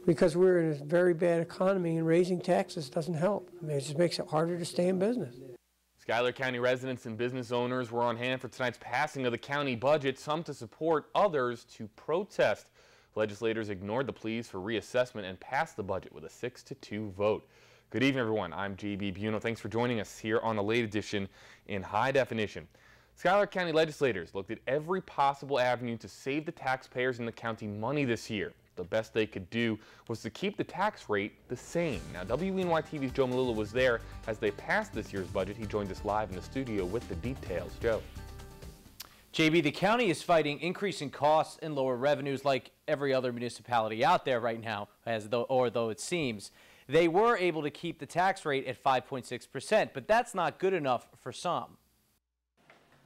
because we're in a very bad economy and raising taxes doesn't help. I mean, it just makes it harder to stay in business. Schuyler County residents and business owners were on hand for tonight's passing of the county budget, some to support, others to protest. Legislators ignored the pleas for reassessment and passed the budget with a 6-2 vote. Good evening, everyone. I'm JB Buno. Thanks for joining us here on the late edition in high definition. Schuyler County legislators looked at every possible avenue to save the taxpayers in the county money this year. The best they could do was to keep the tax rate the same. Now, WENY TV's Joe Malillo was there as they passed this year's budget. He joins us live in the studio with the details. Joe. JB, the county is fighting increasing costs and lower revenues like every other municipality out there right now, though it seems. They were able to keep the tax rate at 5.6%, but that's not good enough for some.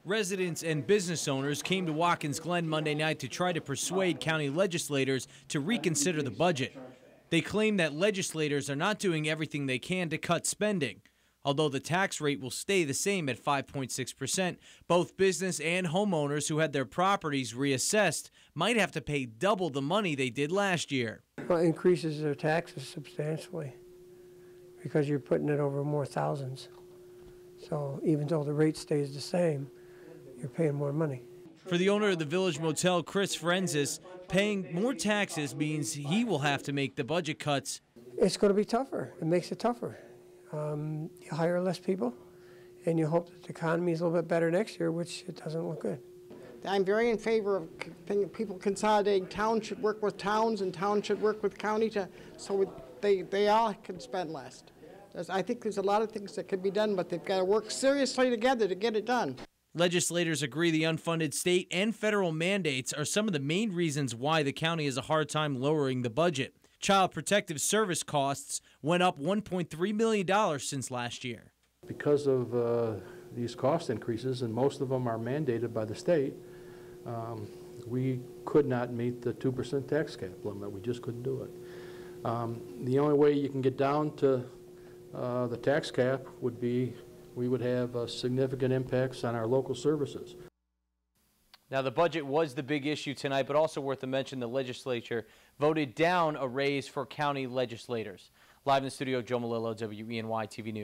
Residents and business owners came to Watkins Glen Monday night to try to persuade county legislators to reconsider the budget. They claim that legislators are not doing everything they can to cut spending. Although the tax rate will stay the same at 5.6%, both business and homeowners who had their properties reassessed might have to pay double the money they did last year. Well, it increases their taxes substantially because you're putting it over more thousands. So even though the rate stays the same, you're paying more money. For the owner of the Village Motel, Chris Frenzis, paying more taxes means he will have to make the budget cuts. It's going to be tougher. It makes it tougher. You hire less people, and you hope that the economy is a little bit better next year, which it doesn't look good. I'm very in favor of people consolidating. Towns should work with towns, and towns should work with county so they all can spend less. I think there's a lot of things that could be done, but they've got to work seriously together to get it done. Legislators agree the unfunded state and federal mandates are some of the main reasons why the county has a hard time lowering the budget. Child Protective Service costs went up $1.3 million since last year. Because of these cost increases, and most of them are mandated by the state, we could not meet the 2% tax cap limit. We just couldn't do it. The only way you can get down to the tax cap would be we would have significant impacts on our local services. Now, the budget was the big issue tonight, but also worth a mention, the legislature voted down a raise for county legislators. Live in the studio, Joe Malillo, WENY TV News.